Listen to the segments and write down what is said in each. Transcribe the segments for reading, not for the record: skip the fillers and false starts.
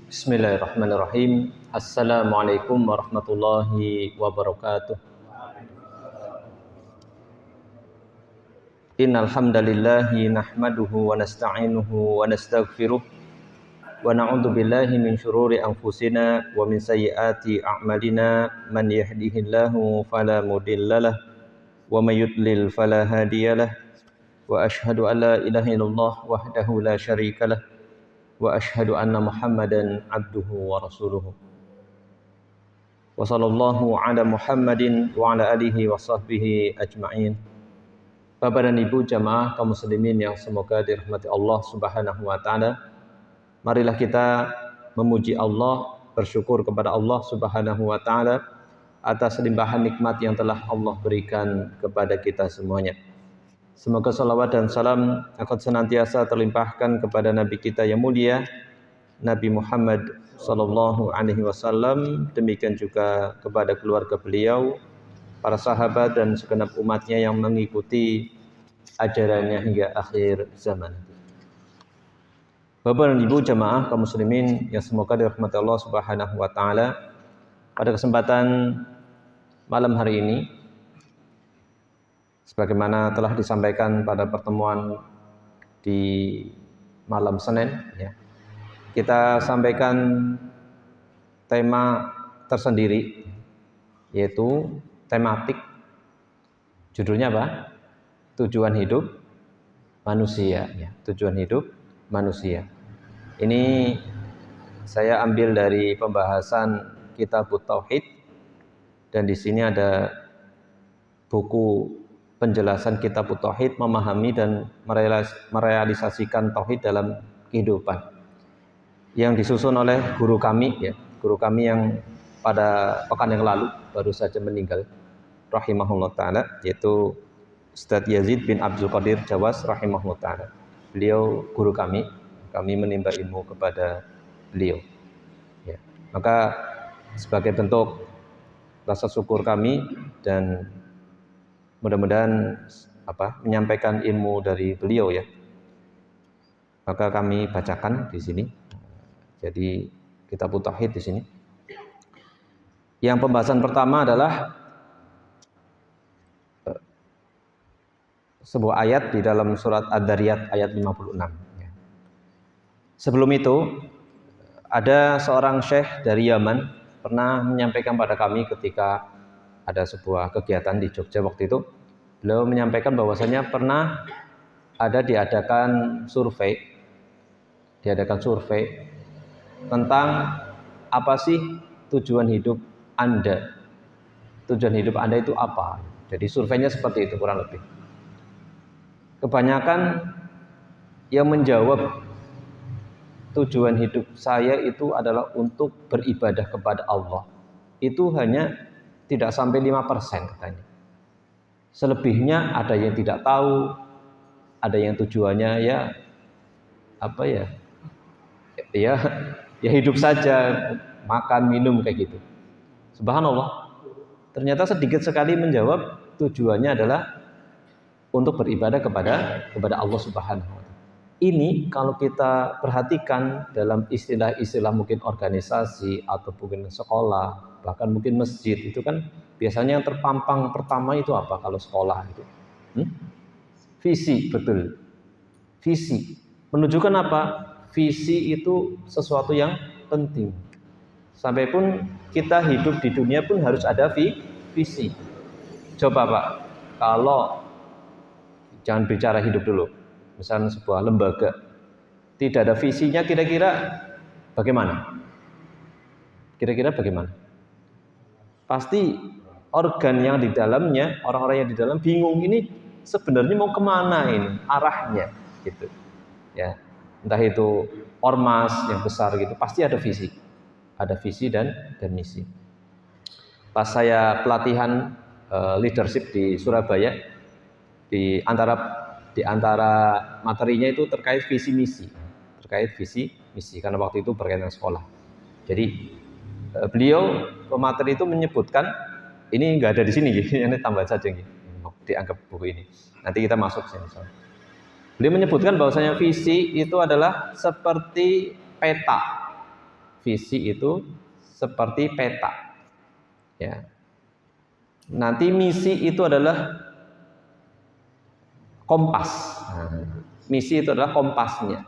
Bismillahirrahmanirrahim. Assalamualaikum warahmatullahi wabarakatuh. Innal hamdalillahi nahmaduhu wa nasta'inuhu wa nastaghfiruh wa na'udzu billahi min syururi anfusina wa min sayyiati a'malina. Man yahdihillahu fala mudhillalah wa may yudlil fala hadiyalah. Wa asyhadu an la ilaha illallah wahdahu la syarikalah wa asyhadu anna Muhammadan abduhu wa rasuluhu. Wa sallallahu ala Muhammadin wa ala alihi wa sahbihi ajma'in. Bapak dan Ibu jamaah kaum muslimin yang semoga dirahmati Allah Subhanahu wa taala. Marilah kita memuji Allah, bersyukur kepada Allah Subhanahu wa taala atas limpahan nikmat yang telah Allah berikan kepada kita semuanya. Semoga salawat dan salam akan senantiasa terlimpahkan kepada Nabi kita yang mulia, Nabi Muhammad sallallahu alaihi wasallam, demikian juga kepada keluarga beliau, para sahabat dan segenap umatnya yang mengikuti ajarannya hingga akhir zaman. Bapak dan Ibu jamaah kaum muslimin yang semoga dirahmati Allah Subhanahu wa taala, pada kesempatan malam hari ini sebagaimana telah disampaikan pada pertemuan di malam Senin, ya, kita sampaikan tema tersendiri, yaitu tematik. Judulnya apa? Tujuan hidup manusia. Ya, tujuan hidup manusia. Ini saya ambil dari pembahasan Kitabut Tauhid, dan di sini ada buku penjelasan Kitabut Tauhid, memahami dan merealisasikan tauhid dalam kehidupan, yang disusun oleh guru kami, ya, guru kami yang pada pekan yang lalu baru saja meninggal rahimahullah taala, yaitu Ustadz Yazid bin Abdul Qadir Jawas rahimahullah taala. Beliau guru kami menimba ilmu kepada beliau, ya. Maka sebagai bentuk rasa syukur kami dan mudah-mudahan menyampaikan ilmu dari beliau, ya, maka kami bacakan di sini. Jadi Kitabut Tauhid di sini. Yang pembahasan pertama adalah sebuah ayat di dalam surat Ad-Dariyat ayat 56. Sebelum itu ada seorang syekh dari Yaman pernah menyampaikan pada kami ketika ada sebuah kegiatan di Jogja waktu itu. Beliau menyampaikan bahwasanya pernah ada diadakan survei tentang apa sih tujuan hidup Anda. Tujuan hidup Anda itu apa? Jadi surveinya seperti itu kurang lebih. Kebanyakan yang menjawab tujuan hidup saya itu adalah untuk beribadah kepada Allah. Itu hanya tidak sampai 5% katanya. Selebihnya ada yang tidak tahu, ada yang tujuannya ya hidup saja, makan, minum kayak gitu. Subhanallah. Ternyata sedikit sekali menjawab tujuannya adalah untuk beribadah kepada Allah Subhanahu wa taala. Ini kalau kita perhatikan dalam istilah-istilah mungkin organisasi atau mungkin sekolah, bahkan mungkin masjid, itu kan biasanya yang terpampang pertama itu apa kalau sekolah itu? Visi, betul. Visi. Menunjukkan apa? Visi itu sesuatu yang penting. Sampai pun kita hidup di dunia pun harus ada visi. Coba Pak, kalau jangan bicara hidup dulu. Misalnya sebuah lembaga tidak ada visinya, kira-kira bagaimana? Kira-kira bagaimana? Pasti organ yang di dalamnya, orang-orang yang di dalam bingung, ini sebenarnya mau kemana ini arahnya, gitu. Ya, entah itu ormas yang besar gitu, pasti ada visi dan misi. Pas saya pelatihan leadership di Surabaya, di antara materinya itu terkait visi misi, karena waktu itu berkaitan sekolah. Jadi beliau pemateri itu menyebutkan, ini nggak ada di sini, ini tambah saja, dianggap buku ini. Nanti kita masuk sini. Beliau menyebutkan bahwasanya visi itu adalah seperti peta. Visi itu seperti peta. Ya. Nanti misi itu adalah kompas. Nah, misi itu adalah kompasnya.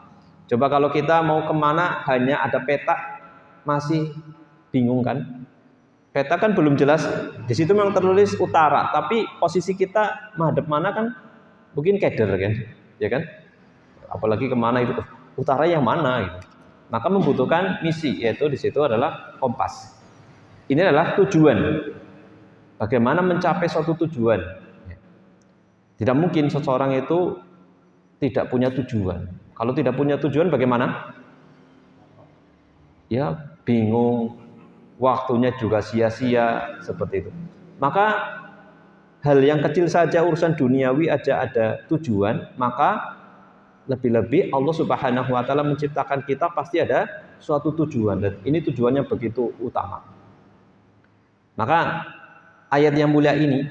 Coba kalau kita mau kemana hanya ada peta, masih bingung kan? Peta kan belum jelas. Di situ memang tertulis utara, tapi posisi kita menghadap mana kan mungkin keder kan, ya kan? Apalagi kemana itu, utara yang mana gitu. Maka membutuhkan misi, yaitu di situ adalah kompas. Ini adalah tujuan. Bagaimana mencapai suatu tujuan. Tidak mungkin seseorang itu tidak punya tujuan. Kalau tidak punya tujuan bagaimana? Ya bingung, waktunya juga sia-sia seperti itu. Maka hal yang kecil saja urusan duniawi aja ada tujuan, maka lebih-lebih Allah Subhanahu wa taala menciptakan kita pasti ada suatu tujuan, dan ini tujuannya begitu utama. Maka ayat yang mulia ini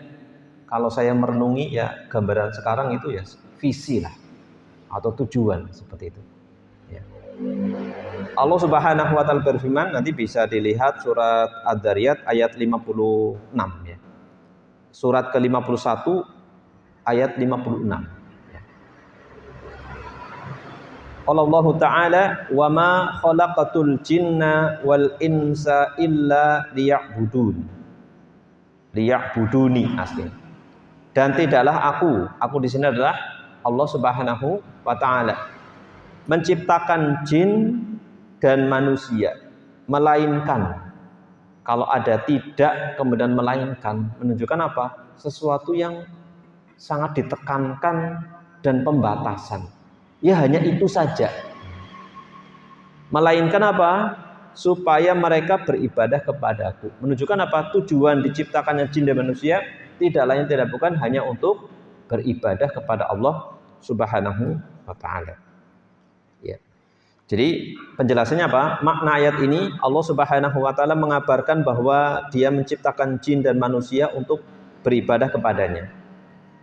kalau saya merenungi ya gambaran sekarang itu ya visi lah atau tujuan seperti itu. Ya. Allah Subhanahu wa taala berfirman, nanti bisa dilihat surat Ad-Dzariyat ayat 56 ya. Surat ke-51 ayat 56. Allah Ta'ala wa ma khalaqatul jinna wal insa illa liya'buduni asli. Dan tidaklah aku di sini adalah Allah Subhanahu wa taala menciptakan jin dan manusia, melainkan, kalau ada tidak kemudian melainkan menunjukkan apa? Sesuatu yang sangat ditekankan dan pembatasan. Ya hanya itu saja. Melainkan apa? Supaya mereka beribadah kepadaku. Menunjukkan apa? Tujuan diciptakannya jin dan manusia tidak lain tidak bukan hanya untuk beribadah kepada Allah Subhanahu wa taala. Ya. Jadi penjelasannya apa? Makna ayat ini Allah Subhanahu wa taala mengabarkan bahwa Dia menciptakan jin dan manusia untuk beribadah kepadanya.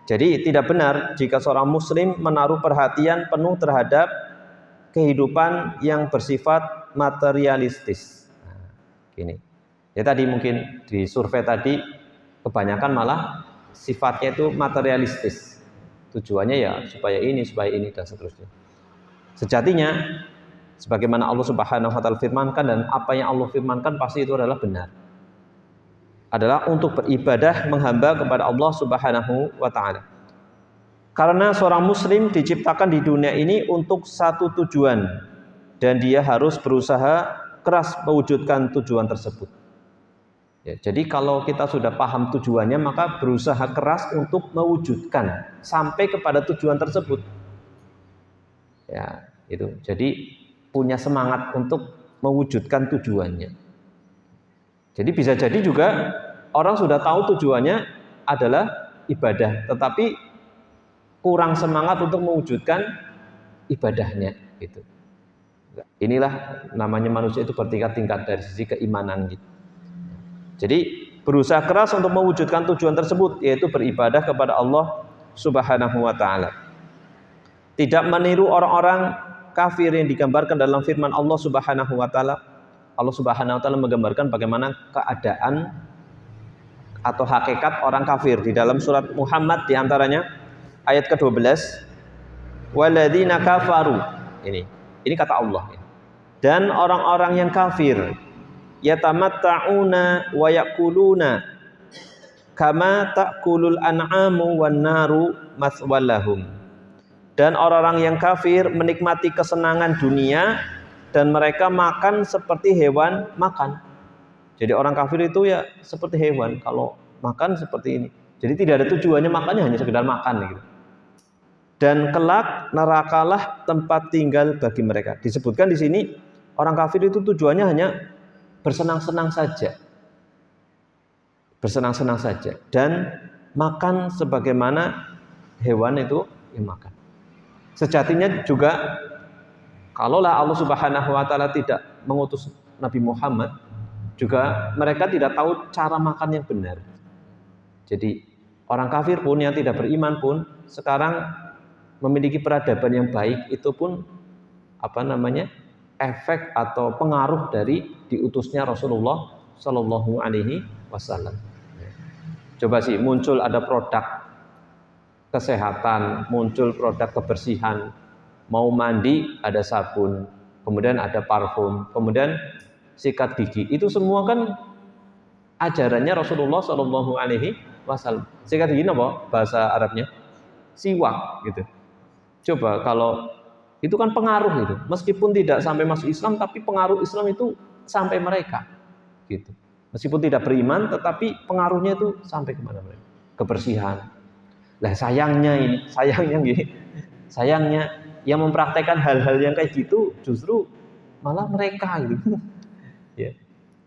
Jadi tidak benar jika seorang muslim menaruh perhatian penuh terhadap kehidupan yang bersifat materialistis. Nah, gini. Ya tadi mungkin di survei tadi kebanyakan malah sifatnya itu materialistis. Tujuannya ya supaya ini dan seterusnya. Sejatinya sebagaimana Allah Subhanahu wa taala firmankan, dan apa yang Allah firmankan pasti itu adalah benar. Adalah untuk beribadah menghamba kepada Allah Subhanahu wa taala. Karena seorang muslim diciptakan di dunia ini untuk satu tujuan, dan dia harus berusaha keras mewujudkan tujuan tersebut. Ya, jadi kalau kita sudah paham tujuannya, maka berusaha keras untuk mewujudkan sampai kepada tujuan tersebut. Ya, itu. Jadi punya semangat untuk mewujudkan tujuannya. Jadi bisa jadi juga orang sudah tahu tujuannya adalah ibadah, tetapi kurang semangat untuk mewujudkan ibadahnya. Gitu. Inilah namanya manusia itu bertingkat-tingkat dari sisi keimanan. Gitu. Jadi berusaha keras untuk mewujudkan tujuan tersebut, yaitu beribadah kepada Allah Subhanahu wa taala. Tidak meniru orang-orang kafir yang digambarkan dalam firman Allah Subhanahu wa taala. Allah Subhanahu wa taala menggambarkan bagaimana keadaan atau hakikat orang kafir di dalam surat Muhammad, di antaranya ayat ke-12, walladzina kafaru. Ini kata Allah. Dan orang-orang yang kafir yatamatta'una wa yaquluna kama ta'kulul an'amu wan naru maswallahum. Dan orang-orang yang kafir menikmati kesenangan dunia dan mereka makan seperti hewan makan. Jadi orang kafir itu ya seperti hewan, kalau makan seperti ini. Jadi tidak ada tujuannya makannya, hanya sekedar makan gitu. Dan kelak nerakalah tempat tinggal bagi mereka. Disebutkan di sini orang kafir itu tujuannya hanya bersenang-senang saja. Bersenang-senang saja dan makan sebagaimana hewan itu yang makan. Sejatinya juga kalaulah Allah Subhanahu wa taala tidak mengutus Nabi Muhammad, juga mereka tidak tahu cara makan yang benar. Jadi orang kafir pun yang tidak beriman pun sekarang memiliki peradaban yang baik, itu pun efek atau pengaruh dari diutusnya Rasulullah Shallallahu Alaihi Wasallam. Coba sih muncul ada produk kesehatan, muncul produk kebersihan, mau mandi ada sabun, kemudian ada parfum, kemudian sikat gigi, itu semua kan ajarannya Rasulullah Shallallahu Alaihi Wasallam. Sikat gigi apa bahasa Arabnya? Siwak gitu. Coba kalau itu kan pengaruh itu, meskipun tidak sampai masuk Islam, tapi pengaruh Islam itu sampai mereka, gitu. Meskipun tidak beriman, tetapi pengaruhnya itu sampai kemana-mana. Kebersihan. Lah sayangnya yang mempraktekkan hal-hal yang kayak gitu justru malah mereka gitu. Ya.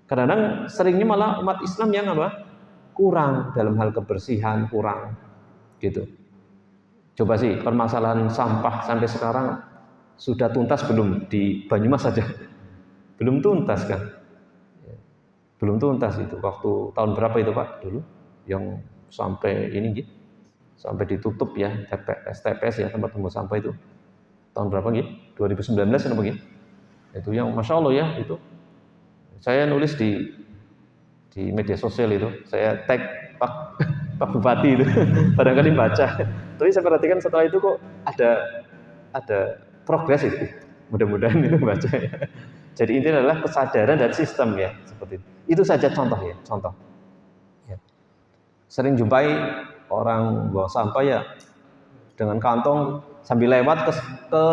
Kadang-kadang seringnya malah umat Islam yang apa? Kurang dalam hal kebersihan, kurang, gitu. Coba sih permasalahan sampah sampai sekarang sudah tuntas belum di Banyumas saja? Belum tuntas kan? Belum tuntas itu. Waktu tahun berapa itu Pak dulu? Yang sampai ini gitu, sampai ditutup ya TPS ya, tempat tunggu sampah itu. Tahun berapa gitu? 2019 atau begitu? Itu yang Masya Allah ya itu. Saya nulis di media sosial itu. Saya tag Pak Bupati itu. Barangkali baca. Tapi saya perhatikan setelah itu kok ada progres itu. Mudah-mudahan itu baca ya. Jadi intinya adalah kesadaran dan sistem ya, seperti itu. Itu saja contoh ya, contoh. Ya. Sering jumpai orang bawa sampah ya dengan kantong sambil lewat ke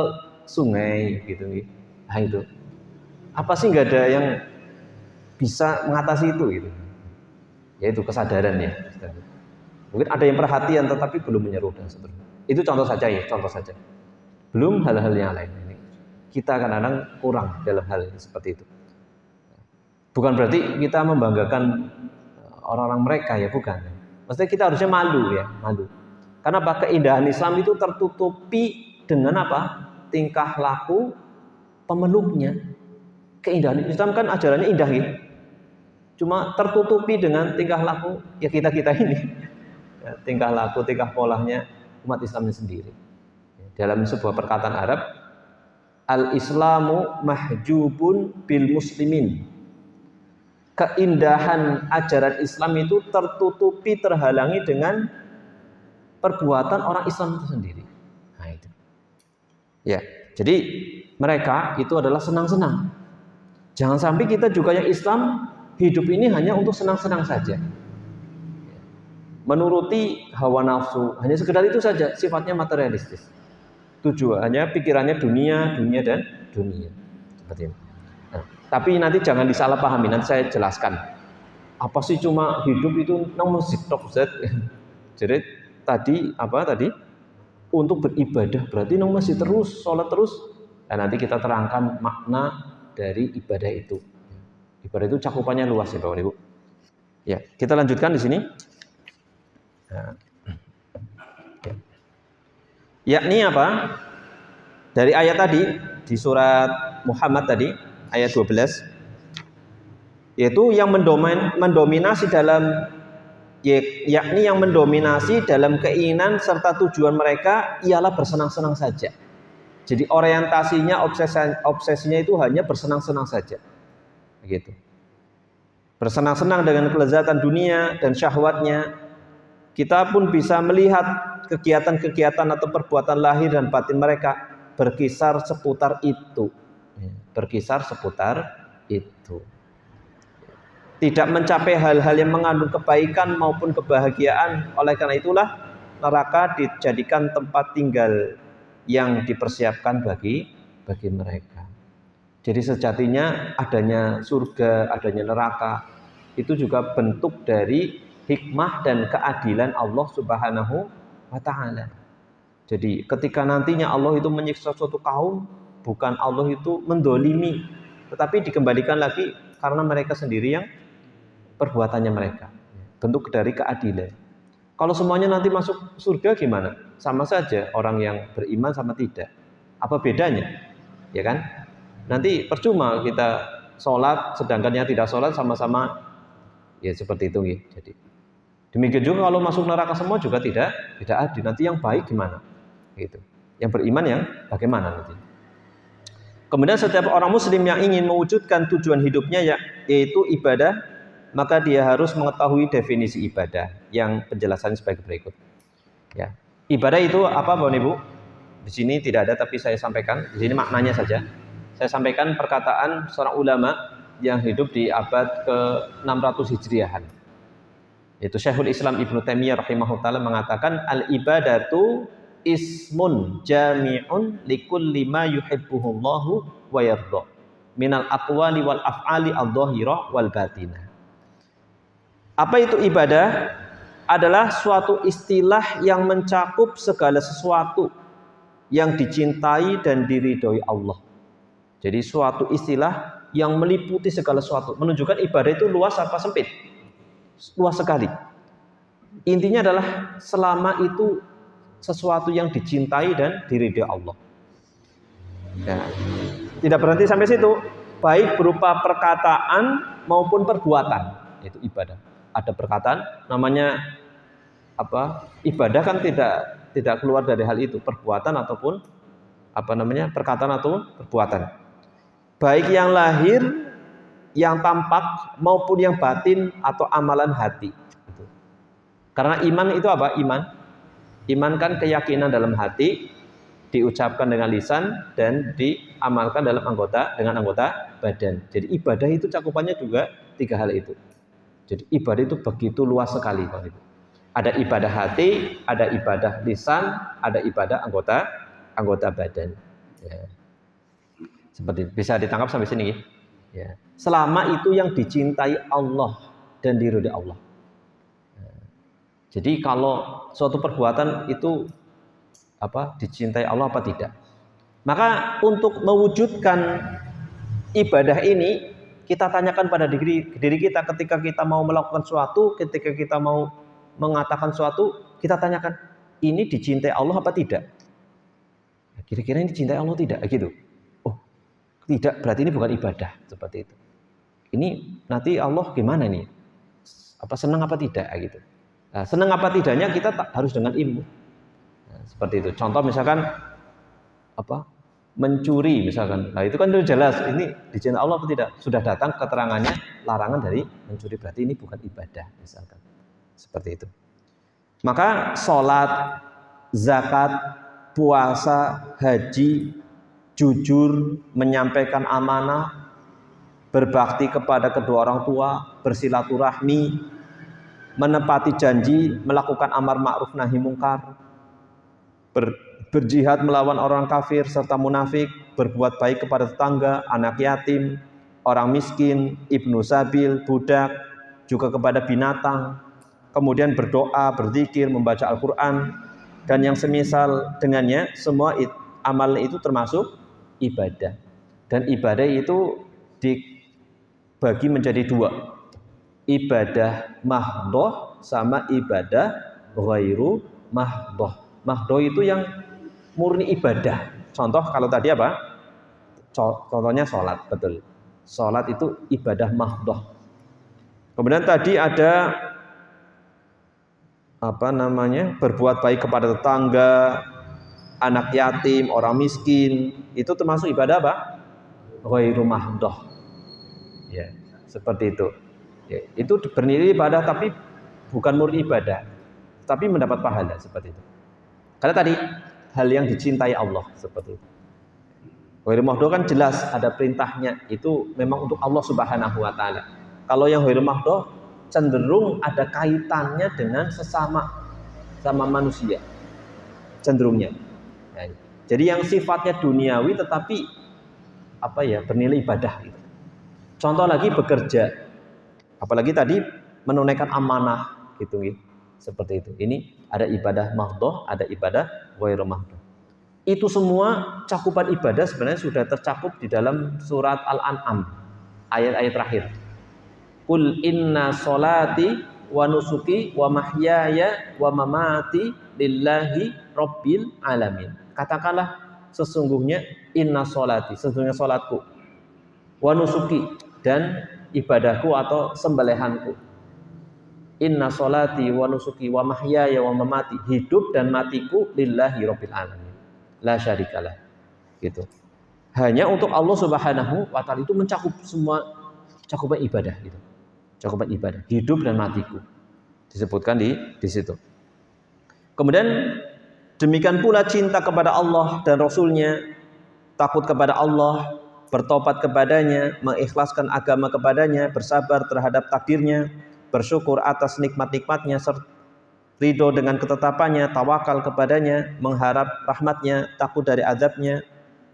sungai gitu. Nah itu. Apa sih nggak ada yang bisa mengatasi itu gitu? Yaitu kesadaran ya. Mungkin ada yang perhatian tetapi belum menyeru dan seterusnya. Itu contoh saja ya, contoh saja. Belum hal-hal yang lain. Ini kita kadang-kadang kurang dalam hal seperti itu. Bukan berarti kita membanggakan orang-orang mereka ya, bukan. Maksudnya kita harusnya malu ya, malu. Karena apa? Keindahan Islam itu tertutupi dengan apa? Tingkah laku pemeluknya. Keindahan Islam kan ajarannya indah ya. Cuma tertutupi dengan tingkah laku ya kita ini. Ya, tingkah laku, tingkah polanya umat Islamnya sendiri. Dalam sebuah perkataan Arab, al-Islamu mahjubun bil muslimin. Keindahan ajaran Islam itu tertutupi, terhalangi dengan perbuatan orang Islam itu sendiri. Nah itu. Ya, jadi mereka itu adalah senang-senang. Jangan sampai kita juga yang Islam hidup ini hanya untuk senang-senang saja. Menuruti hawa nafsu, hanya sekedar itu saja, sifatnya materialistis. Tujuannya, pikirannya dunia dan dunia. Seperti ini. Nah, tapi nanti jangan disalahpahami, nanti saya jelaskan. Apa sih cuma hidup itu nang masjid tok Ustaz? Jadi tadi untuk beribadah berarti nang masjid terus, sholat terus. Dan nanti kita terangkan makna dari ibadah itu. Ibadah itu cakupannya luas ya Bapak Ibu. Ya, kita lanjutkan di sini. Nah. Yakni apa? Dari ayat tadi di surat Muhammad tadi ayat 12, yaitu yang mendominasi dalam yakni yang mendominasi dalam keinginan serta tujuan mereka ialah bersenang-senang saja. Jadi orientasinya, obsesinya itu hanya bersenang-senang saja. Begitu. Bersenang-senang dengan kelezatan dunia dan syahwatnya. Kita pun bisa melihat kegiatan-kegiatan atau perbuatan lahir dan batin mereka berkisar seputar itu. Berkisar seputar itu. Tidak mencapai hal-hal yang mengandung kebaikan maupun kebahagiaan. Oleh karena itulah neraka dijadikan tempat tinggal yang dipersiapkan bagi mereka. Jadi sejatinya adanya surga, adanya neraka itu juga bentuk dari hikmah dan keadilan Allah Subhanahu wa Ta'ala. Jadi ketika nantinya Allah itu menyiksa suatu kaum, bukan Allah itu mendolimi, tetapi dikembalikan lagi karena mereka sendiri yang perbuatannya mereka. Bentuk dari keadilan. Kalau semuanya nanti masuk surga gimana? Sama saja orang yang beriman sama tidak. Apa bedanya? Ya kan? Nanti percuma kita sholat, sedangkan yang tidak sholat sama-sama ya seperti itu. Ya. Jadi demikian juga kalau masuk neraka semua juga tidak adil. Nanti yang baik gimana? Gitu. Yang beriman yang bagaimana nanti? Kemudian setiap orang muslim yang ingin mewujudkan tujuan hidupnya yaitu ibadah, maka dia harus mengetahui definisi ibadah yang penjelasannya sebagai berikut. Ya. Ibadah itu apa, Bapak Ibu? Di sini tidak ada, tapi saya sampaikan. Di sini maknanya saja. Saya sampaikan perkataan seorang ulama yang hidup di abad ke-600 Hijriahan. Yaitu Syekhul Islam Ibnu Taimiyah rahimahullah mengatakan al-ibadatu ismun jami'un likulli ma yuhibbuhullahu wa yardha minal aqwali wal af'ali adh-dhahirah wal batinah. Apa itu ibadah? Adalah suatu istilah yang mencakup segala sesuatu yang dicintai dan diridhoi Allah. Jadi suatu istilah yang meliputi segala sesuatu, menunjukkan ibadah itu luas apa sempit? Luas sekali. Intinya adalah selama itu sesuatu yang dicintai dan diridhoi Allah. Ya. Tidak berhenti sampai situ, baik berupa perkataan maupun perbuatan, itu ibadah. Ada perkataan namanya apa? Ibadah kan tidak keluar dari hal itu, perbuatan ataupun perkataan atau perbuatan. Baik yang lahir, yang tampak maupun yang batin atau amalan hati. Karena iman itu apa? Iman kan keyakinan dalam hati, diucapkan dengan lisan dan diamalkan dengan anggota badan. Jadi ibadah itu cakupannya juga 3 hal itu. Jadi ibadah itu begitu luas sekali, Pak Ibu. Ada ibadah hati, ada ibadah lisan, ada ibadah anggota badan. Ya. Seperti bisa ditangkap sampai sini, ya. Selama itu yang dicintai Allah dan diridhoi Allah. Jadi kalau suatu perbuatan itu dicintai Allah apa tidak? Maka untuk mewujudkan ibadah ini kita tanyakan pada diri kita ketika kita mau melakukan suatu, ketika kita mau mengatakan suatu, kita tanyakan ini dicintai Allah apa tidak? Kira-kira ini dicintai Allah tidak? Gitu. Oh, tidak, berarti ini bukan ibadah seperti itu. Ini nanti Allah gimana nih? Apa senang apa tidak gitu. Nah, senang apa tidaknya kita harus dengan ilmu. Nah, seperti itu. Contoh misalkan mencuri misalkan. Nah, itu kan sudah jelas ini dicintai Allah atau tidak. Sudah datang keterangannya larangan dari mencuri, berarti ini bukan ibadah misalkan. Seperti itu. Maka sholat, zakat, puasa, haji, jujur, menyampaikan amanah, berbakti kepada kedua orang tua, bersilaturahmi, menepati janji, melakukan amar ma'ruf nahi mungkar, berjihad melawan orang kafir serta munafik, berbuat baik kepada tetangga, anak yatim, orang miskin, ibnu sabil, budak, juga kepada binatang, kemudian berdoa, berzikir, membaca Al-Quran, dan yang semisal dengannya, semua amal itu termasuk ibadah. Dan ibadah itu dibagi menjadi 2. Ibadah mahdhoh sama ibadah ghairu mahdhoh. Mahdhoh itu yang murni ibadah. Contoh kalau tadi apa? Contohnya sholat, betul. Sholat itu ibadah mahdhoh. Kemudian tadi ada berbuat baik kepada tetangga, anak yatim, orang miskin, itu termasuk ibadah apa? Ghairu mahdhoh. Ya, seperti itu. Ya, itu bernilai ibadah tapi bukan murni ibadah, tapi mendapat pahala seperti itu. Karena tadi hal yang dicintai Allah seperti itu. Ghairu mahdhoh kan jelas ada perintahnya, itu memang untuk Allah Subhanahu wa taala. Kalau yang ghairu mahdhoh cenderung ada kaitannya dengan sama manusia, cenderungnya. Ya, jadi yang sifatnya duniawi tetapi bernilai ibadah gitu. Contoh lagi bekerja, apalagi tadi menunaikan amanah gitu. Seperti itu. Ini ada ibadah mahdhoh, ada ibadah ghairu mahdhoh. Itu semua cakupan ibadah sebenarnya sudah tercakup di dalam surat Al-An'am ayat-ayat terakhir. Qul inna sholati wa nusuki wa mahyaya wa mamati lillahi rabbil alamin. Katakanlah sesungguhnya sesungguhnya salatku, wa nusuki dan ibadahku atau sembelihanku. Inna sholati wa nusuki wa mahyaya wa mamati, hidup dan matiku lillahi rabbil alamin. La syarikalah. Gitu. hanya untuk Allah Subhanahu wa taala, itu mencakup semua cakupan ibadah gitu. Cakupan ibadah, hidup dan matiku. Disebutkan di situ. Kemudian demikian pula cinta kepada Allah dan Rasul-Nya, takut kepada Allah, bertobat kepadanya, mengikhlaskan agama kepadanya, bersabar terhadap takdirnya, bersyukur atas nikmat-nikmatnya, ridho dengan ketetapannya, tawakal kepadanya, mengharap rahmatnya, takut dari azabnya,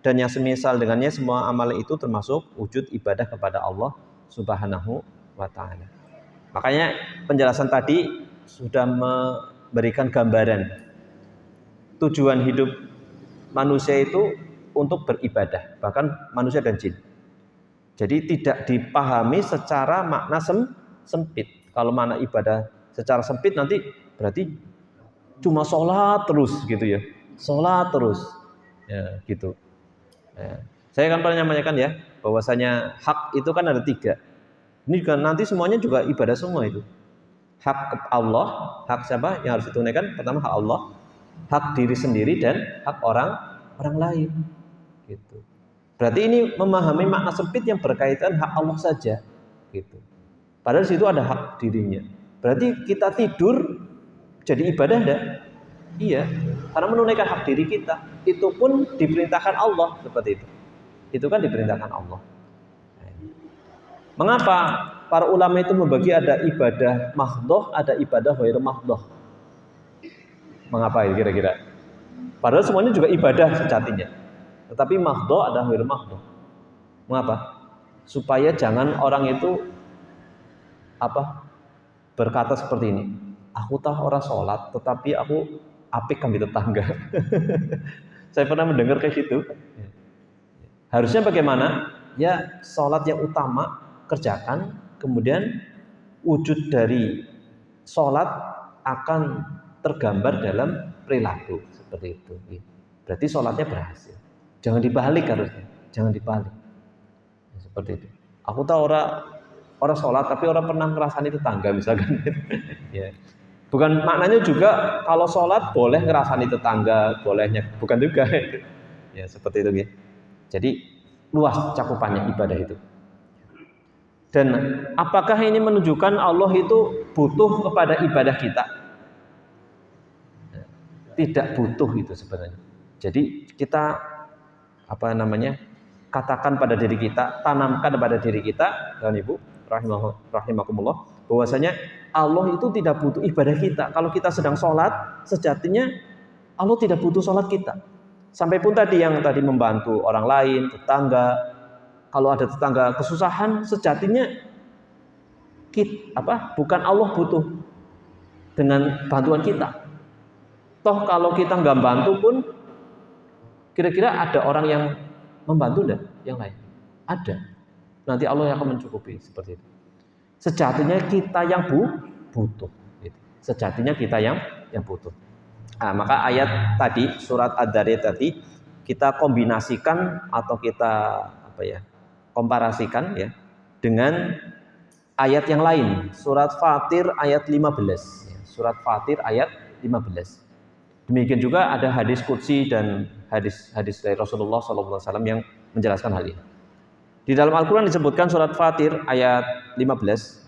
dan yang semisal dengannya. Semua amal itu termasuk wujud ibadah kepada Allah Subhanahu wa ta'ala. Makanya penjelasan tadi sudah memberikan gambaran tujuan hidup manusia itu untuk beribadah, bahkan manusia dan jin. Jadi tidak dipahami secara makna sempit. Kalau makna ibadah secara sempit nanti berarti cuma sholat terus gitu ya, sholat terus ya gitu. Ya. Saya akan pernah menyampaikan ya, bahwasanya hak itu kan ada 3. Ini juga nanti semuanya juga ibadah semua itu. Hak Allah, hak siapa yang harus ditunaikan? Pertama hak Allah, hak diri sendiri, dan hak orang lain. Gitu. Berarti ini memahami makna sempit yang berkaitan hak Allah saja. Gitu. Padahal di situ ada hak dirinya. Berarti kita tidur jadi ibadah enggak? Iya, karena menunaikan hak diri kita. Itu pun diperintahkan Allah seperti itu. Itu kan diperintahkan Allah. Mengapa para ulama itu membagi ada ibadah mahdhoh, ada ibadah ghairu mahdhoh? Mengapa ini kira-kira? Padahal semuanya juga ibadah sejatinya. Tetapi mahdhoh ada ghairu mahdhoh. Mengapa? Supaya jangan orang itu berkata seperti ini. Aku tahu orang sholat, tetapi aku apik kami tetangga. Saya pernah mendengar kayak gitu. Harusnya bagaimana? Ya sholat yang utama kerjakan, kemudian wujud dari sholat akan tergambar dalam perilaku seperti itu. Berarti sholatnya berhasil. Jangan dibalik harusnya, jangan dibalik. Seperti itu. Aku tahu orang sholat tapi orang pernah ngerasani tetangga misalkan. Ya. Bukan maknanya juga kalau sholat boleh ngerasani tetangga, bolehnya bukan juga. Ya seperti itu ya. Jadi luas cakupannya ibadah itu. Dan apakah ini menunjukkan Allah itu butuh kepada ibadah kita? Tidak butuh itu sebenarnya. Jadi kita katakan pada diri kita, tanamkan pada diri kita, dan Ibu rahimakumullah, bahwasanya Allah itu tidak butuh ibadah kita. Kalau kita sedang sholat, sejatinya Allah tidak butuh sholat kita. Sampai pun tadi yang tadi membantu orang lain, tetangga. Kalau ada tetangga kesusahan, sejatinya bukan Allah butuh dengan bantuan kita. Toh kalau kita nggak bantu pun, kira-kira ada orang yang membantu enggak? Yang lain ada. Nanti Allah yang akan mencukupi seperti itu. Sejatinya kita yang butuh. Sejatinya kita yang butuh. Nah, maka ayat tadi surat Ad-Dariyat tadi kita kombinasikan atau kita komparasikan ya dengan ayat yang lain, surat Fatir ayat 15. Surat Fatir ayat 15. Demikian juga ada hadis qudsi dan hadis dari Rasulullah SAW yang menjelaskan hal ini. Di dalam Al-Quran disebutkan surat Fatir ayat 15.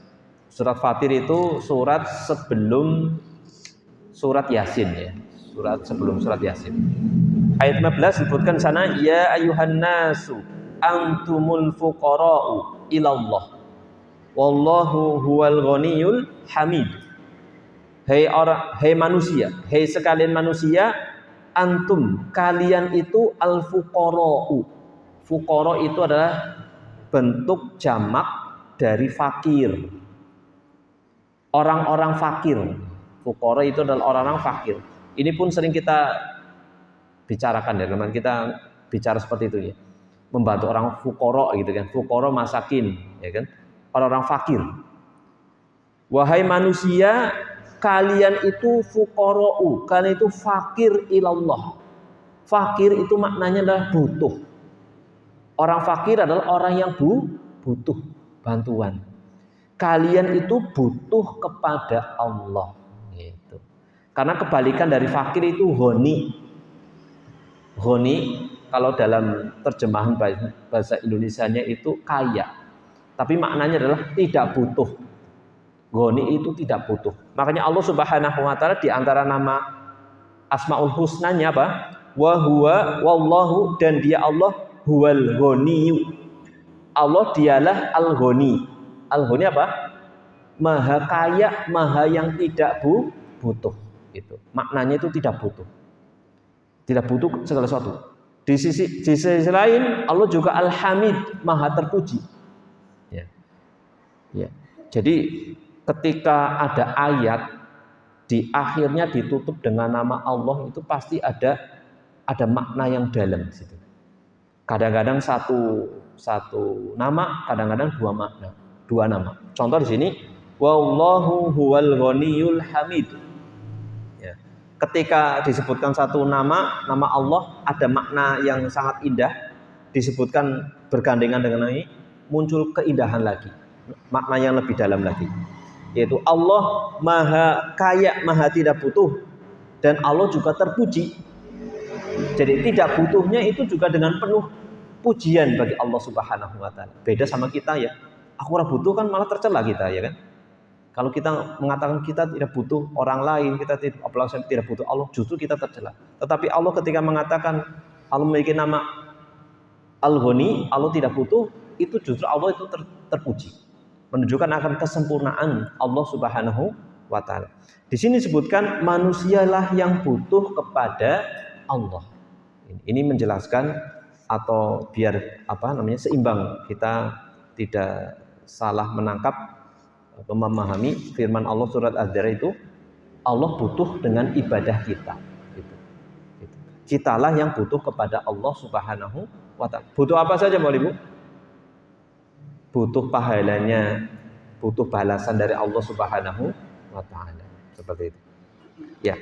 Surat Fatir itu surat sebelum surat Yasin ya. Surat sebelum surat Yasin. Ayat 15 disebutkan sana, ya ayuhan nasu antumul fuqara'u ilallah wallahu huwal ghaniyul hamid. Hai manusia, hai sekalian manusia, antum kalian itu al fuqara'u. Fuqara itu adalah bentuk jamak dari fakir. Orang-orang fakir. Fuqara itu adalah orang-orang fakir. Ini pun sering kita bicarakan ya, teman kita bicara seperti itu ya. Membantu orang fuqara gitu kan. Fuqara masakin, ya kan? Orang-orang fakir. Wahai manusia, kalian itu fuqara'u, kalian itu fakir ilallah. Fakir itu maknanya adalah butuh. Orang fakir adalah orang yang butuh bantuan. Kalian itu butuh kepada Allah. Gitu. Karena kebalikan dari fakir itu ghani. Ghani kalau dalam terjemahan bahasa Indonesianya itu kaya, tapi maknanya adalah tidak butuh. Ghani itu tidak butuh. Makanya Allah Subhanahu wa taala di antara nama Asmaul Husnanya apa? Wa huwa wallahu, dan dia Allah huwal ghaniyu. Allah dialah al-ghani. Al-ghani apa? Maha kaya, maha yang tidak butuh. Itu. Maknanya itu tidak butuh. Tidak butuh segala sesuatu. Di sisi lain Allah juga Al-Hamid, maha terpuji. Ya. Ya. Jadi ketika ada ayat di akhirnya ditutup dengan nama Allah, itu pasti ada makna yang dalam di situ. Kadang-kadang satu nama, kadang-kadang dua nama. Contoh di sini, wallahu huwal ghaniyul hamid. Ya. Ketika disebutkan satu nama Allah, ada makna yang sangat indah, disebutkan bergandengan dengan ini, muncul keindahan lagi, makna yang lebih dalam lagi, yaitu Allah maha kaya, maha tidak butuh, dan Allah juga terpuji. Jadi tidak butuhnya itu juga dengan penuh pujian bagi Allah Subhanahu wa taala. Beda sama kita ya. Aku ora butuh kan malah tercela kita ya kan. Kalau kita mengatakan kita tidak butuh orang lain, kita tidak butuh Allah, justru kita tercela. Tetapi Allah ketika mengatakan Allah memiliki nama Al-Ghani, Allah tidak butuh, itu justru Allah itu terpuji. Menunjukkan akan kesempurnaan Allah Subhanahu wa taala. Di sini disebutkan manusialah yang butuh kepada Allah. Ini menjelaskan atau biar seimbang, kita tidak salah menangkap, memahami firman Allah surat Az-Zariyat itu, Allah butuh dengan ibadah kita. Kitalah yang butuh kepada Allah Subhanahu wa taala. Butuh apa saja Bapak Ibu? Butuh pahalanya, butuh balasan dari Allah Subhanahu wa taala. Seperti itu. Ya.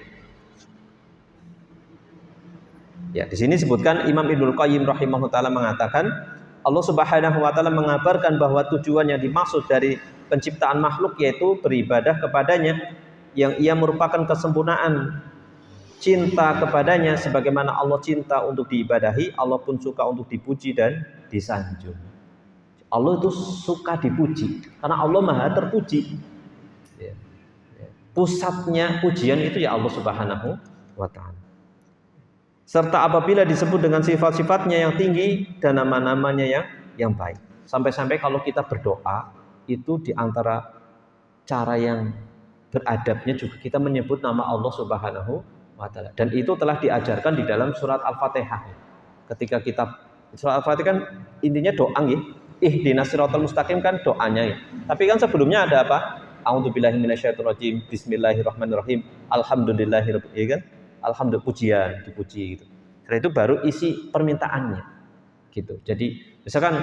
Ya, di sini disebutkan Imam Ibnul Qayyim rahimahullah taala mengatakan Allah Subhanahu wa taala mengabarkan bahwa tujuan yang dimaksud dari penciptaan makhluk yaitu beribadah kepadanya, yang ia merupakan kesempurnaan cinta kepadanya sebagaimana Allah cinta untuk diibadahi, Allah pun suka untuk dipuji dan disanjung. Allah itu suka dipuji karena Allah maha terpuji. Pusatnya pujian itu ya Allah Subhanahu wa taala. Serta apabila disebut dengan sifat-sifatnya yang tinggi dan nama-namanya yang baik. Sampai-sampai kalau kita berdoa, itu di antara cara yang beradabnya juga kita menyebut nama Allah Subhanahu wa taala. Dan itu telah diajarkan di dalam surat Al-Fatihah. Ketika kita surat Al-Fatihah kan intinya doa nggih. Ihdinas siratal mustaqim kan doanya ya. Tapi kan sebelumnya ada apa? A'udzubillahi minasyaitonirrajim. Bismillahirrahmanirrahim. Alhamdulillahirabbil alamin kan? Alhamdulillah, pujian, dipuji gitu. Setelah itu baru isi permintaannya gitu. Jadi misalkan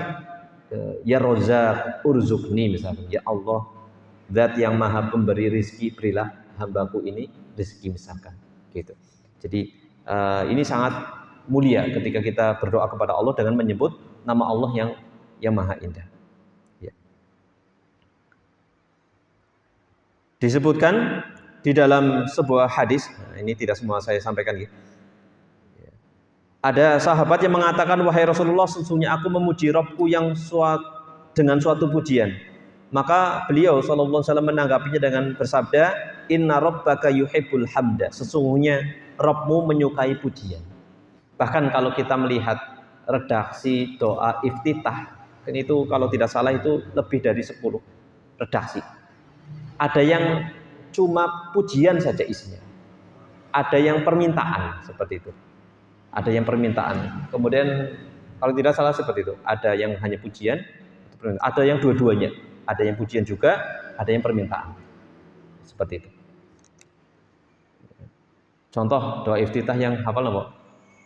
ya Razzaq urzukni, misalkan ya Allah zat yang maha pemberi rizki, berilah hambaku ini rizki, misalkan gitu. Jadi ini sangat mulia ketika kita berdoa kepada Allah dengan menyebut nama Allah yang maha indah ya. Disebutkan di dalam sebuah hadis, ini tidak semua saya sampaikan gitu. Ada sahabat yang mengatakan, wahai Rasulullah, sesungguhnya aku memuji Rabbku dengan suatu pujian. Maka beliau sallallahu alaihi wasallam menanggapinya dengan bersabda, inna rabbaka yuhibbul hamda. Sesungguhnya Rabbmu menyukai pujian. Bahkan kalau kita melihat redaksi doa iftitah, kan itu kalau tidak salah itu lebih dari 10 redaksi. Ada yang cuma pujian saja isinya. Ada yang permintaan seperti itu. Ada yang permintaan. Kemudian kalau tidak salah seperti itu. Ada yang hanya pujian, ada yang dua-duanya. Ada yang pujian juga, ada yang permintaan. Seperti itu. Contoh doa iftitah yang hafal napa?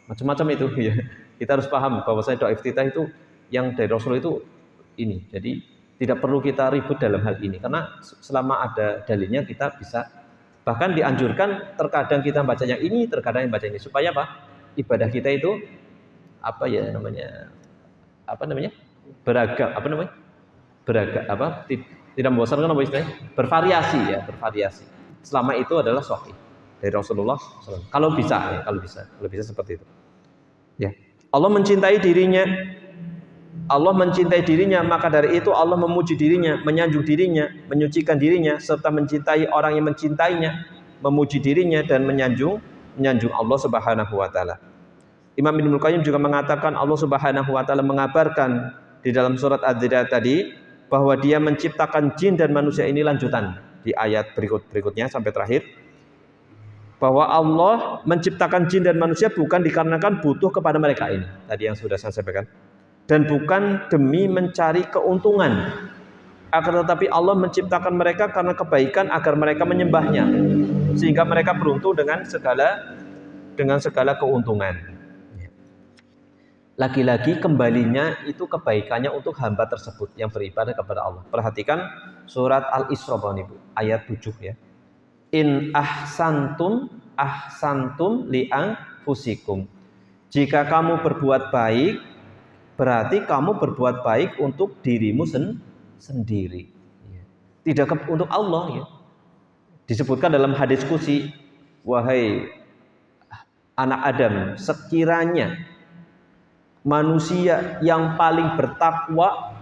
Macam-macam itu ya. Kita harus paham bahwasanya doa iftitah itu yang dari Rasul itu ini. Jadi tidak perlu kita ribut dalam hal ini karena selama ada dalilnya kita bisa, bahkan dianjurkan terkadang kita baca yang ini, terkadang yang baca ini, supaya apa? Ibadah kita itu beragam, tidak membosankan, bervariasi ya, bervariasi. Selama itu adalah sahih dari Rasulullah SAW. Kalau bisa seperti itu. Ya. Allah mencintai dirinya. Allah mencintai dirinya, maka dari itu Allah memuji dirinya, menyanjung dirinya, menyucikan dirinya, serta mencintai orang yang mencintainya, memuji dirinya dan menyanjung Allah Subhanahu wa taala. Imam Ibnu Qayyim juga mengatakan Allah Subhanahu wa taala mengabarkan di dalam surat Az-Zariyat tadi bahwa Dia menciptakan jin dan manusia, ini lanjutan di ayat berikutnya sampai terakhir, bahwa Allah menciptakan jin dan manusia bukan dikarenakan butuh kepada mereka, ini tadi yang sudah saya sampaikan, dan bukan demi mencari keuntungan, akan tetapi Allah menciptakan mereka karena kebaikan agar mereka menyembahnya, sehingga mereka beruntung dengan segala keuntungan. Lagi-lagi kembalinya itu kebaikannya untuk hamba tersebut yang beribadah kepada Allah. Perhatikan surat Al-Isra ayat 7 ya. In ahsantum li anfusikum. Jika kamu berbuat baik, berarti kamu berbuat baik untuk dirimu sendiri. Tidak untuk Allah ya. Disebutkan dalam hadis qudsi, wahai anak Adam, sekiranya manusia yang paling bertakwa,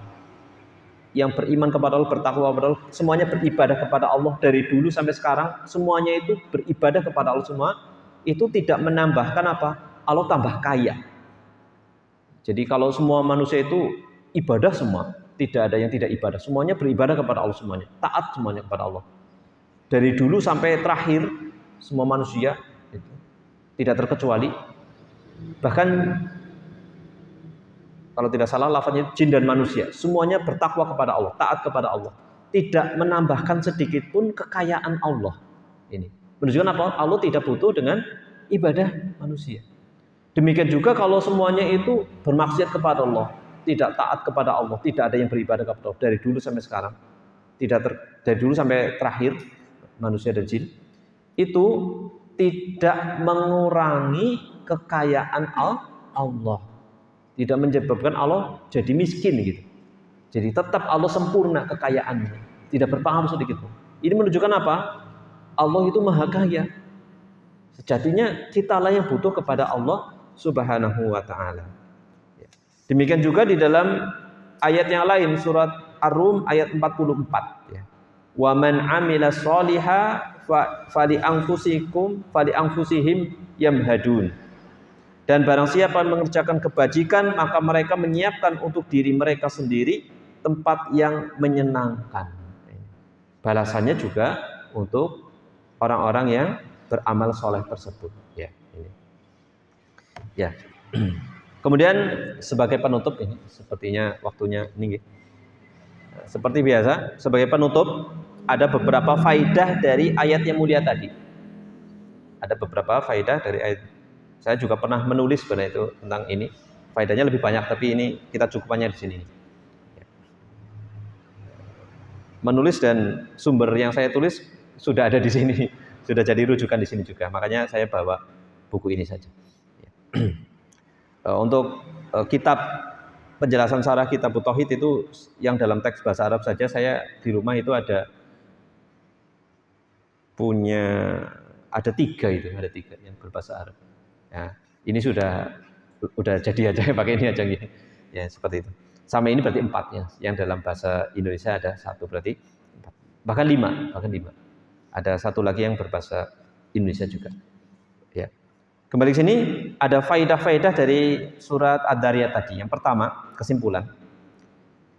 yang beriman kepada Allah, bertakwa kepada Allah, semuanya beribadah kepada Allah dari dulu sampai sekarang, semuanya itu beribadah kepada Allah semua, itu tidak menambahkan apa? Allah tambah kaya. Jadi kalau semua manusia itu ibadah semua, tidak ada yang tidak ibadah, semuanya beribadah kepada Allah semuanya, taat semuanya kepada Allah. Dari dulu sampai terakhir, semua manusia itu tidak terkecuali. Bahkan kalau tidak salah lafaznya jin dan manusia, semuanya bertakwa kepada Allah, taat kepada Allah, tidak menambahkan sedikit pun kekayaan Allah. Ini menunjukkan apa? Allah tidak butuh dengan ibadah manusia. Demikian juga kalau semuanya itu bermaksiat kepada Allah, tidak taat kepada Allah, tidak ada yang beribadah kepada Allah dari dulu sampai sekarang, dari dulu sampai terakhir manusia dan jin, itu tidak mengurangi kekayaan Allah. Tidak menyebabkan Allah jadi miskin gitu. Jadi tetap Allah sempurna kekayaannya, tidak berpengaruh sedikit pun. Ini menunjukkan apa? Allah itu maha kaya. Sejatinya kitalah yang butuh kepada Allah Subhanahu wa taala. Demikian juga di dalam ayat yang lain, surat Ar-Rum ayat 44 ya. Wa man 'amila sholiha fali anfusihim yamhadun. Dan barang siapa mengerjakan kebajikan, maka mereka menyiapkan untuk diri mereka sendiri tempat yang menyenangkan. Balasannya juga untuk orang-orang yang beramal soleh tersebut. Ya, ini. Ya. Kemudian sebagai penutup ini, sepertinya waktunya ini. Seperti biasa, sebagai penutup ada beberapa faidah dari ayat yang mulia tadi. Ada beberapa faidah dari ayat. Saya juga pernah menulis sebenarnya itu tentang ini. Faedahnya lebih banyak, tapi ini kita cukupannya di sini. Menulis dan sumber yang saya tulis sudah ada di sini, sudah jadi rujukan di sini juga. Makanya saya bawa buku ini saja. Untuk kitab penjelasan syarah kitab Tauhid itu yang dalam teks bahasa Arab saja, saya di rumah itu ada tiga yang berbahasa Arab. Ya, ini sudah jadi aja pakai ini aja gitu. Ya, seperti itu. Sama ini berarti 4 ya. Yang dalam bahasa Indonesia ada 1 berarti 4. Bahkan 5. Ada 1 lagi yang berbahasa Indonesia juga. Ya. Kembali ke sini ada faidah-faidah dari surat Ad-Dariyat tadi. Yang pertama, kesimpulan.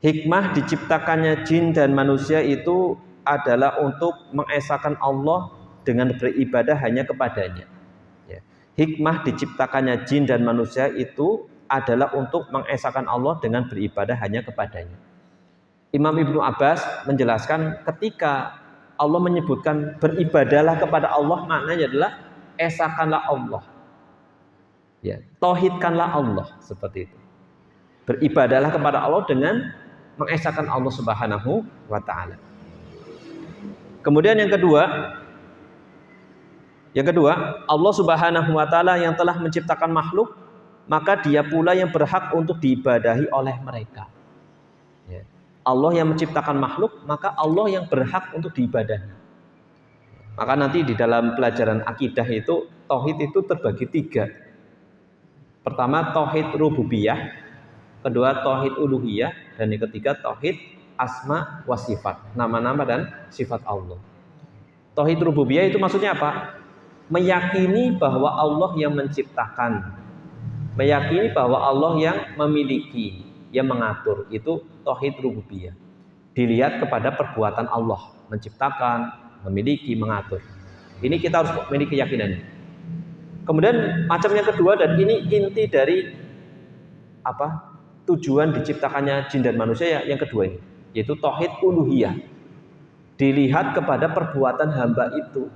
Hikmah diciptakannya jin dan manusia itu adalah untuk mengesahkan Allah dengan beribadah hanya kepadanya. Hikmah diciptakannya jin dan manusia itu adalah untuk mengesahkan Allah dengan beribadah hanya kepadanya. Imam Ibnu Abbas menjelaskan ketika Allah menyebutkan beribadahlah kepada Allah, maknanya adalah esahkanlah Allah. Ya, tauhidkanlah Allah, seperti itu. Beribadahlah kepada Allah dengan mengesahkan Allah Subhanahu wa taala. Kemudian yang kedua, Allah Subhanahu wa taala yang telah menciptakan makhluk, maka Dia pula yang berhak untuk diibadahi oleh mereka. Ya. Allah yang menciptakan makhluk, maka Allah yang berhak untuk diibadahi. Maka nanti di dalam pelajaran akidah itu tauhid itu terbagi 3. Pertama tauhid rububiyah, kedua tauhid uluhiyah, dan yang ketiga tauhid asma wa sifat, nama-nama dan sifat Allah. Tauhid rububiyah itu maksudnya apa? Meyakini bahwa Allah yang menciptakan, meyakini bahwa Allah yang memiliki, yang mengatur. Itu tauhid rububiyah. Dilihat kepada perbuatan Allah, menciptakan, memiliki, mengatur. Ini kita harus memiliki keyakinan. Kemudian macam yang kedua, dan ini inti dari apa? Tujuan diciptakannya jin dan manusia yang kedua ini, yaitu tauhid uluhiyah. Dilihat kepada perbuatan hamba itu,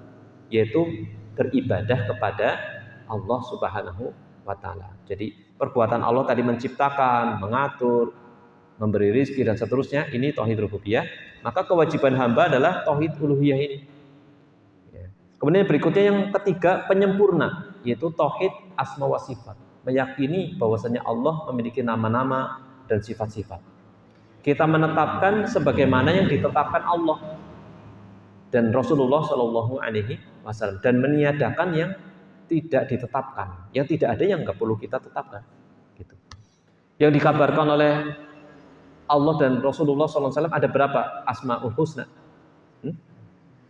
yaitu beribadah kepada Allah Subhanahu wa taala. Jadi perbuatan Allah tadi menciptakan, mengatur, memberi rizki dan seterusnya, ini tauhid rububiyah. Maka kewajiban hamba adalah tauhid uluhiyah ini. Kemudian berikutnya yang ketiga, penyempurna, yaitu tauhid asma wa sifat. Meyakini bahwasanya Allah memiliki nama-nama dan sifat-sifat. Kita menetapkan sebagaimana yang ditetapkan Allah dan Rasulullah Shallallahu Alaihi Wasallam, dan meniadakan yang tidak ditetapkan, yang tidak ada, yang nggak perlu kita tetapkan. Gitu. Yang dikabarkan oleh Allah dan Rasulullah Shallallahu Alaihi Wasallam ada berapa? Asmaul Husna.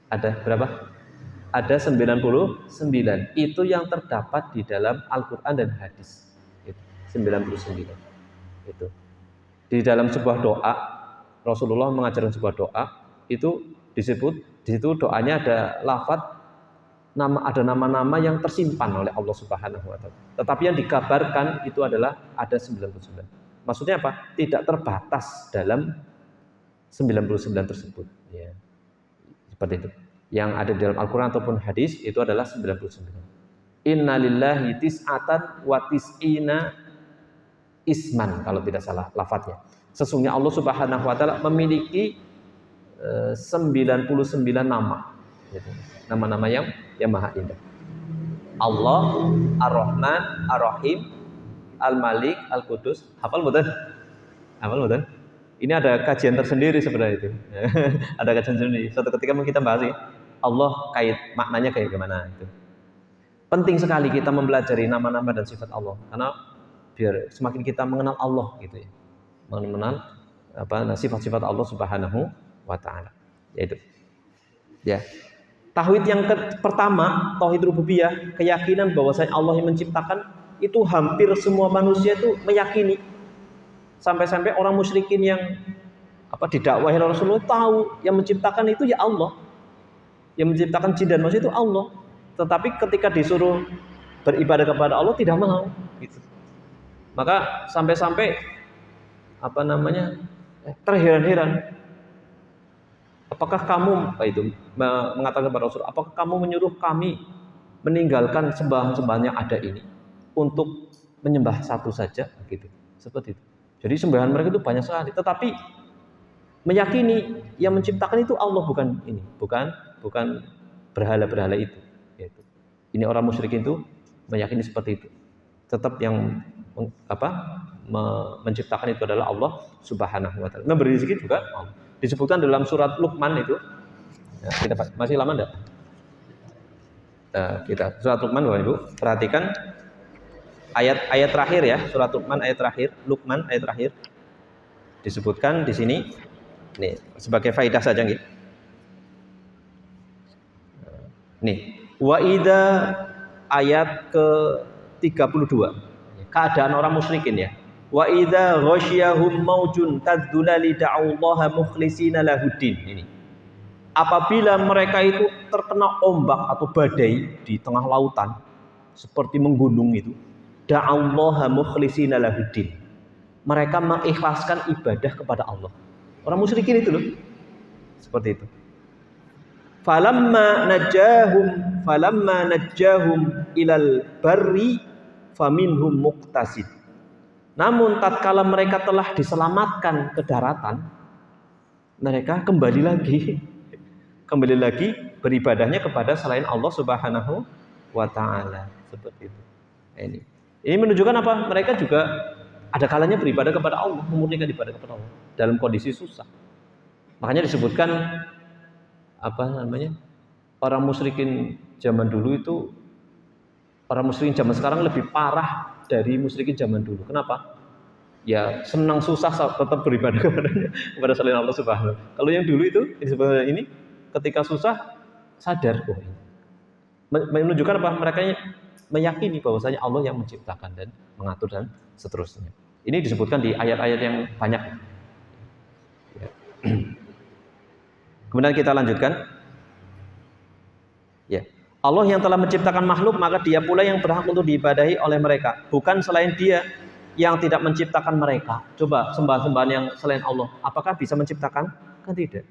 Ada berapa? Ada 99. Itu yang terdapat di dalam Al-Quran dan hadis. Itu 99. Itu. Di dalam sebuah doa, Rasulullah mengajarkan sebuah doa, itu disebut, di situ doanya ada lafadz, ada nama-nama yang tersimpan oleh Allah Subhanahu wa taala. Tetapi yang dikabarkan itu adalah ada 99. Maksudnya apa? Tidak terbatas dalam 99 tersebut. Ya. Seperti itu. Yang ada di dalam Al-Quran ataupun hadis itu adalah 99. Inna lillahi tis'atan wa tis'ina isman, kalau tidak salah lafadznya. Sesungguhnya Allah Subhanahu wa taala memiliki 99 nama. Gitu. Nama-nama yang maha indah. Allah, Ar-Rahman, Ar-Rahim, Al-Malik, Al-Qudus. Hafal betul? Hafal betul? Ini ada kajian tersendiri sebenarnya itu. Ada kajian sendiri. Suatu ketika mungkin kita bahas Allah maknanya kayak gimana itu. Penting sekali kita mempelajari nama-nama dan sifat Allah, karena biar semakin kita mengenal Allah gitu ya. Mengenal sifat-sifat Allah Subhanahu wa taala. Yaitu. Ya. Tauhid yang pertama, tauhid rububiyah, keyakinan bahwasanya Allah yang menciptakan, itu hampir semua manusia itu meyakini. Sampai-sampai orang musyrikin yang didakwahi Rasulullah tahu yang menciptakan itu ya Allah. Yang menciptakan jin dan manusia itu Allah. Tetapi ketika disuruh beribadah kepada Allah tidak mau gitu. Maka sampai-sampai terheran-heran. Apakah kamu mengatakan kepada Rasul, apakah kamu menyuruh kami meninggalkan sembahan-sembahan yang ada ini untuk menyembah satu saja gitu. Seperti itu. Jadi sembahan mereka itu banyak sekali, tetapi meyakini yang menciptakan itu Allah, bukan berhala-berhala itu. Gitu. Ini orang musyrikin itu meyakini seperti itu. Tetap yang menciptakan itu adalah Allah Subhanahu wa taala. Memberi rezeki juga Allah. Disebutkan dalam surat Luqman itu. Ya, kita masih lama enggak? Kita surat Luqman Bapak Ibu, perhatikan ayat terakhir ya, surat Luqman ayat terakhir, Luqman ayat terakhir. Disebutkan di sini. Nih, sebagai faedah saja nggih. Nih, wa idza ayat ke-32. Keadaan orang musyrikin ya. Wa idza ghasyahum maujun kadzulali da'ullaha mukhlishina lahuddin. Ini. Apabila mereka itu terkena ombak atau badai di tengah lautan seperti menggunung itu, da'ullaha mukhlishina lahuddin. Mereka mengikhlaskan ibadah kepada Allah. Orang musyrikin itu loh. Seperti itu. Falamma najjahum ilal barri faminhum muqtasid. Namun tatkala mereka telah diselamatkan ke daratan, mereka kembali lagi beribadahnya kepada selain Allah Subhanahu wa taala. Seperti itu. Ini menunjukkan apa? Mereka juga ada kalanya beribadah kepada Allah, memurnikan ibadah kepada Allah dalam kondisi susah. Makanya disebutkan orang musyrikin zaman dulu itu, orang musyrikin zaman sekarang lebih parah dari musyrikin zaman dulu. Kenapa? Ya senang susah tetap beribadah kepada selain Allah Subhanahu. Kalau yang dulu itu ini ketika susah sadar kok. Menunjukkan apa? Mereka meyakini bahwasanya Allah yang menciptakan dan mengatur dan seterusnya. Ini disebutkan di ayat-ayat yang banyak. Ya. Kemudian kita lanjutkan. Ya. Allah yang telah menciptakan makhluk, maka Dia pula yang berhak untuk diibadahi oleh mereka, bukan selain Dia yang tidak menciptakan mereka. Coba sembahan-sembahan yang selain Allah, apakah bisa menciptakan? Kan tidak.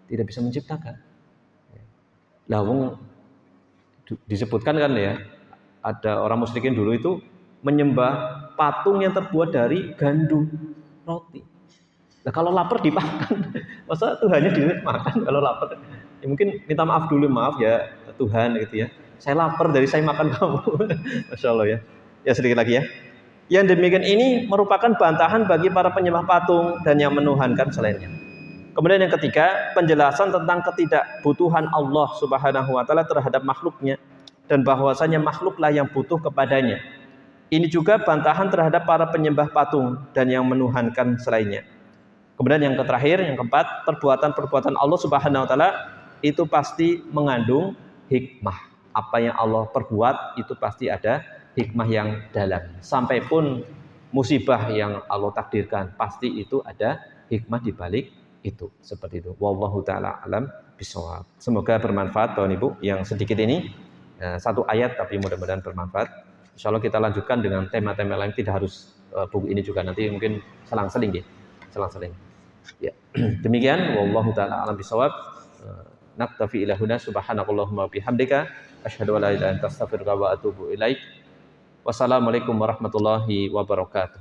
Tidak bisa menciptakan. Lah wong disebutkan kan ya, ada orang musyrikin dulu itu menyembah patung yang terbuat dari gandum roti. Nah kalau lapar dimakan, masa Tuhannya dimakan kalau lapar? Ya mungkin minta maaf dulu, maaf ya Tuhan gitu ya. Saya lapar dari saya makan kamu. Masya Allah ya. Ya sedikit lagi ya. Yang demikian ini merupakan bantahan bagi para penyembah patung dan yang menuhankan selainnya. Kemudian yang ketiga, penjelasan tentang ketidakbutuhan Allah Subhanahu wa taala terhadap makhluknya dan bahwasanya makhluklah yang butuh kepadanya. Ini juga bantahan terhadap para penyembah patung dan yang menuhankan selainnya. Kemudian yang terakhir, yang keempat, perbuatan-perbuatan Allah Subhanahu wa taala itu pasti mengandung hikmah. Apa yang Allah perbuat itu pasti ada hikmah yang dalam. Sampai pun musibah yang Allah takdirkan, pasti itu ada hikmah di balik itu. Seperti itu. Wallahu taala alam bishawab. Semoga bermanfaat Bapak Ibu. Yang sedikit ini satu ayat tapi mudah-mudahan bermanfaat. Insyaallah kita lanjutkan dengan tema-tema lain, tidak harus buku ini juga, nanti mungkin selang-seling ya. Selang-seling. Ya. Demikian wallahu taala alam bishawab. Naktafi ila huna subhanakallahumma bihamdika asyhadu an la ilaha illa anta astaghfiruka wa atubu ilaik. Wassalamualaikum warahmatullahi wabarakatuh.